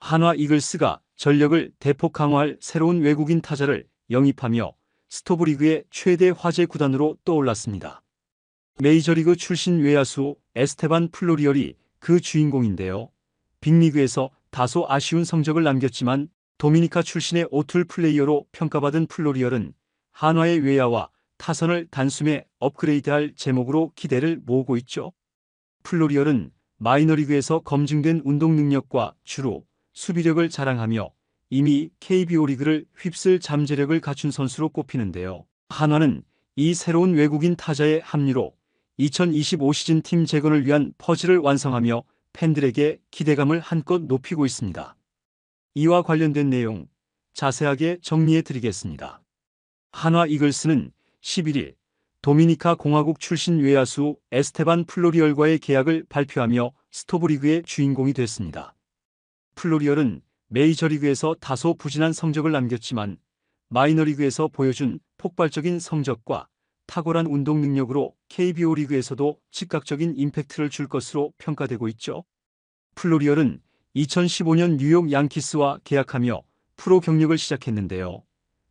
한화 이글스가 전력을 대폭 강화할 새로운 외국인 타자를 영입하며 스토브리그의 최대 화제 구단으로 떠올랐습니다. 메이저리그 출신 외야수 에스테반 플로리얼이 그 주인공인데요. 빅리그에서 다소 아쉬운 성적을 남겼지만 도미니카 출신의 오툴 플레이어로 평가받은 플로리얼은 한화의 외야와 타선을 단숨에 업그레이드할 제목으로 기대를 모으고 있죠. 플로리얼은 마이너리그에서 검증된 운동 능력과 주로 수비력을 자랑하며 이미 KBO 리그를 휩쓸 잠재력을 갖춘 선수로 꼽히는데요. 한화는 이 새로운 외국인 타자의 합류로 2025 시즌 팀 재건을 위한 퍼즐을 완성하며 팬들에게 기대감을 한껏 높이고 있습니다. 이와 관련된 내용 자세하게 정리해 드리겠습니다. 한화 이글스는 11일 도미니카 공화국 출신 외야수 에스테반 플로리얼과의 계약을 발표하며 스토브리그의 주인공이 됐습니다. 플로리얼은 메이저리그에서 다소 부진한 성적을 남겼지만 마이너리그에서 보여준 폭발적인 성적과 탁월한 운동 능력으로 KBO 리그에서도 즉각적인 임팩트를 줄 것으로 평가되고 있죠. 플로리얼은 2015년 뉴욕 양키스와 계약하며 프로 경력을 시작했는데요.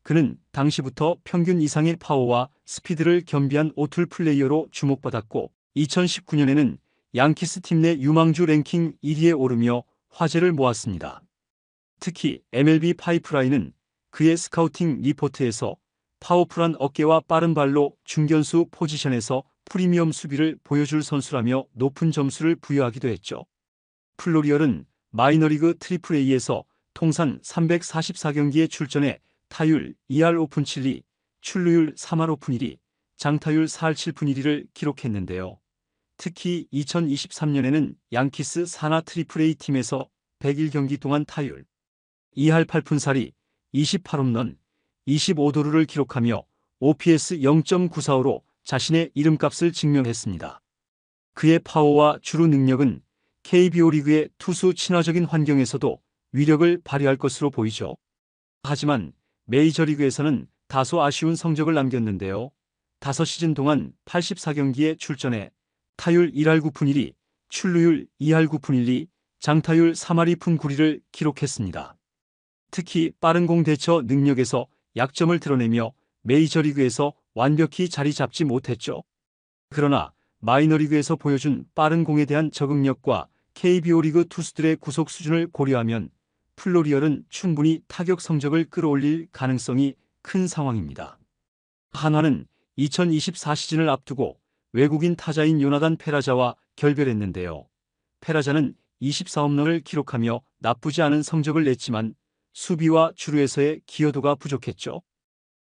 그는 당시부터 평균 이상의 파워와 스피드를 겸비한 오툴 플레이어로 주목받았고 2019년에는 양키스 팀 내 유망주 랭킹 1위에 오르며 화제를 모았습니다. 특히 MLB 파이프라인은 그의 스카우팅 리포트에서 파워풀한 어깨와 빠른 발로 중견수 포지션에서 프리미엄 수비를 보여줄 선수라며 높은 점수를 부여하기도 했죠. 플로리얼은 마이너리그 AAA에서 통산 344경기에 출전해 타율 2할 오픈 7리, 출루율 3할 오픈 1리, 장타율 4할 7푼 1리를 기록했는데요. 특히 2023년에는 양키스 산하 AAA 팀에서 101경기 동안 타율 2할 8푼 4리, 28홈런, 25도루를 기록하며 OPS 0.945로 자신의 이름값을 증명했습니다. 그의 파워와 주루 능력은 KBO 리그의 투수 친화적인 환경에서도 위력을 발휘할 것으로 보이죠. 하지만 메이저리그에서는 다소 아쉬운 성적을 남겼는데요. 5시즌 동안 84경기에 출전해 타율 1할 9푼 1리, 출루율 2할 9푼 1리, 장타율 3할 2푼 9리를 기록했습니다. 특히 빠른 공 대처 능력에서 약점을 드러내며 메이저리그에서 완벽히 자리 잡지 못했죠. 그러나 마이너리그에서 보여준 빠른 공에 대한 적응력과 KBO 리그 투수들의 구속 수준을 고려하면 플로리얼은 충분히 타격 성적을 끌어올릴 가능성이 큰 상황입니다. 한화는 2024 시즌을 앞두고 외국인 타자인 요나단 페라자와 결별했는데요. 페라자는 24홈런을 기록하며 나쁘지 않은 성적을 냈지만 수비와 주루에서의 기여도가 부족했죠.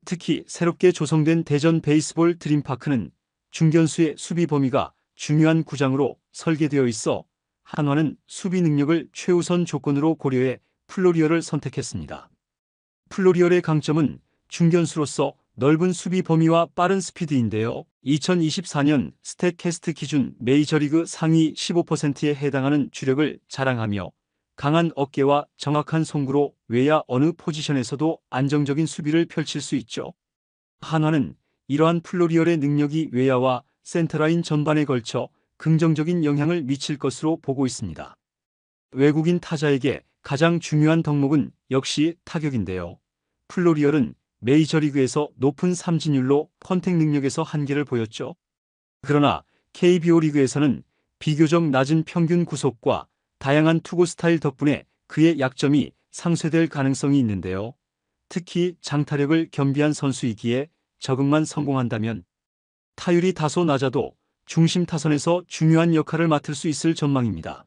특히 새롭게 조성된 대전 베이스볼 드림파크는 중견수의 수비 범위가 중요한 구장으로 설계되어 있어 한화는 수비 능력을 최우선 조건으로 고려해 플로리얼을 선택했습니다. 플로리얼의 강점은 중견수로서 넓은 수비 범위와 빠른 스피드인데요. 2024년 스탯캐스트 기준 메이저리그 상위 15%에 해당하는 주력을 자랑하며 강한 어깨와 정확한 송구로 외야 어느 포지션에서도 안정적인 수비를 펼칠 수 있죠. 한화는 이러한 플로리얼의 능력이 외야와 센터라인 전반에 걸쳐 긍정적인 영향을 미칠 것으로 보고 있습니다. 외국인 타자에게 가장 중요한 덕목은 역시 타격인데요. 플로리얼은 메이저리그에서 높은 삼진율로 컨택 능력에서 한계를 보였죠. 그러나 KBO 리그에서는 비교적 낮은 평균 구속과 다양한 투구 스타일 덕분에 그의 약점이 상쇄될 가능성이 있는데요. 특히 장타력을 겸비한 선수이기에 적응만 성공한다면 타율이 다소 낮아도 중심 타선에서 중요한 역할을 맡을 수 있을 전망입니다.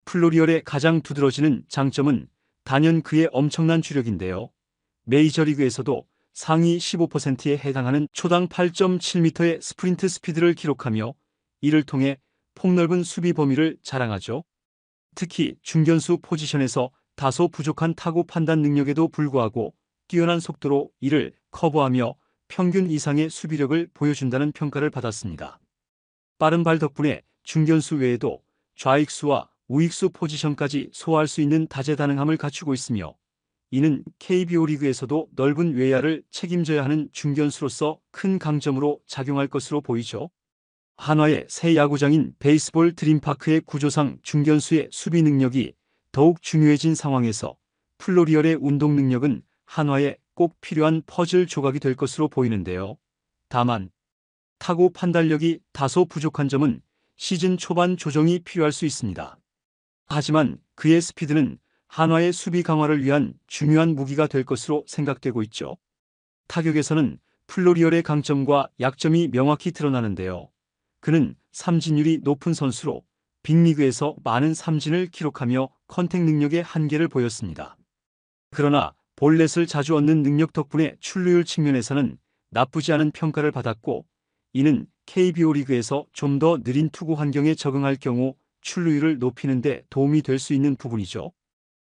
플로리얼의 가장 두드러지는 장점은 단연 그의 엄청난 주력인데요. 메이저리그에서도 상위 15%에 해당하는 초당 8.7m의 스프린트 스피드를 기록하며 이를 통해 폭넓은 수비 범위를 자랑하죠. 특히 중견수 포지션에서 다소 부족한 타구 판단 능력에도 불구하고 뛰어난 속도로 이를 커버하며 평균 이상의 수비력을 보여준다는 평가를 받았습니다. 빠른 발 덕분에 중견수 외에도 좌익수와 우익수 포지션까지 소화할 수 있는 다재다능함을 갖추고 있으며 이는 KBO 리그에서도 넓은 외야를 책임져야 하는 중견수로서 큰 강점으로 작용할 것으로 보이죠. 한화의 새 야구장인 베이스볼 드림파크의 구조상 중견수의 수비 능력이 더욱 중요해진 상황에서 플로리얼의 운동 능력은 한화에 꼭 필요한 퍼즐 조각이 될 것으로 보이는데요. 다만 타구 판단력이 다소 부족한 점은 시즌 초반 조정이 필요할 수 있습니다. 하지만 그의 스피드는 한화의 수비 강화를 위한 중요한 무기가 될 것으로 생각되고 있죠. 타격에서는 플로리얼의 강점과 약점이 명확히 드러나는데요. 그는 삼진율이 높은 선수로 빅리그에서 많은 삼진을 기록하며 컨택 능력의 한계를 보였습니다. 그러나 볼넷을 자주 얻는 능력 덕분에 출루율 측면에서는 나쁘지 않은 평가를 받았고, 이는 KBO 리그에서 좀 더 느린 투구 환경에 적응할 경우 출루율을 높이는 데 도움이 될 수 있는 부분이죠.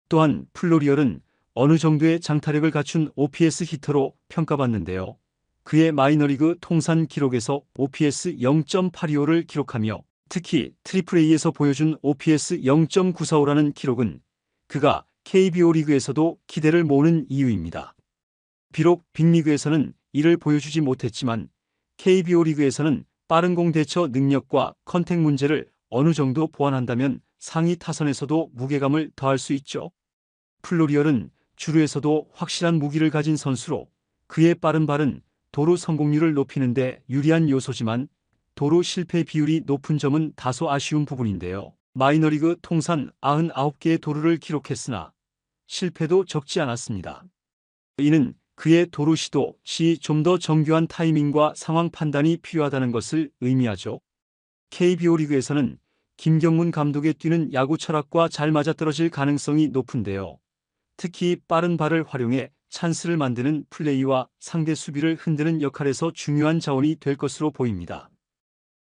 또한 플로리얼은 어느 정도의 장타력을 갖춘 OPS 히터로 평가받는데요. 그의 마이너리그 통산 기록에서 OPS 0.825를 기록하며 특히 트리플A에서 보여준 OPS 0.945라는 기록은 그가 KBO 리그에서도 기대를 모으는 이유입니다. 비록 빅리그에서는 이를 보여주지 못했지만 KBO 리그에서는 빠른 공 대처 능력과 컨택 문제를 어느 정도 보완한다면 상위 타선에서도 무게감을 더할 수 있죠. 플로리얼은 주루에서도 확실한 무기를 가진 선수로 그의 빠른 발은 도루 성공률을 높이는 데 유리한 요소지만 도루 실패 비율이 높은 점은 다소 아쉬운 부분인데요. 마이너리그 통산 99개의 도루를 기록했으나 실패도 적지 않았습니다. 이는 그의 도루 시도 시 좀 더 정교한 타이밍과 상황 판단이 필요하다는 것을 의미하죠. KBO 리그에서는 김경문 감독의 뛰는 야구 철학과 잘 맞아떨어질 가능성이 높은데요. 특히 빠른 발을 활용해 찬스를 만드는 플레이와 상대 수비를 흔드는 역할에서 중요한 자원이 될 것으로 보입니다.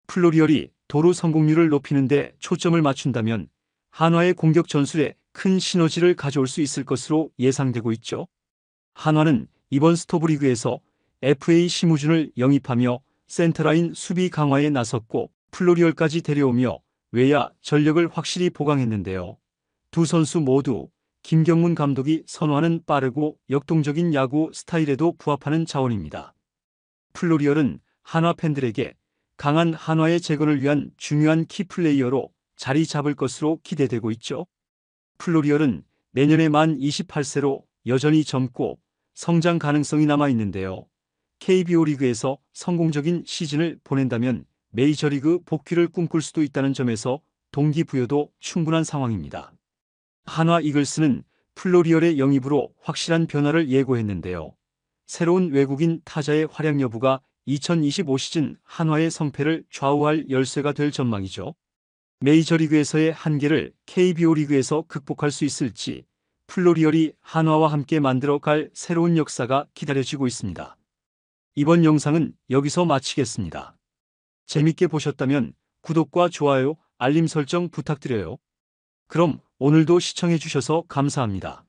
플로리얼이 도루 성공률을 높이는 데 초점을 맞춘다면 한화의 공격 전술에 큰 시너지를 가져올 수 있을 것으로 예상되고 있죠. 한화는 이번 스토브리그에서 FA 심우준을 영입하며 센터라인 수비 강화에 나섰고 플로리얼까지 데려오며 외야 전력을 확실히 보강했는데요. 두 선수 모두 김경문 감독이 선호하는 빠르고 역동적인 야구 스타일에도 부합하는 자원입니다. 플로리얼은 한화 팬들에게 강한 한화의 재건을 위한 중요한 키플레이어로 자리 잡을 것으로 기대되고 있죠. 플로리얼은 내년에 만 28세로 여전히 젊고 성장 가능성이 남아 있는데요. KBO 리그에서 성공적인 시즌을 보낸다면 메이저리그 복귀를 꿈꿀 수도 있다는 점에서 동기부여도 충분한 상황입니다. 한화 이글스는 플로리얼의 영입으로 확실한 변화를 예고했는데요. 새로운 외국인 타자의 활약 여부가 2025 시즌 한화의 성패를 좌우할 열쇠가 될 전망이죠. 메이저리그에서의 한계를 KBO 리그에서 극복할 수 있을지 플로리얼이 한화와 함께 만들어갈 새로운 역사가 기다려지고 있습니다. 이번 영상은 여기서 마치겠습니다. 재밌게 보셨다면 구독과 좋아요, 알림 설정 부탁드려요. 그럼 오늘도 시청해주셔서 감사합니다.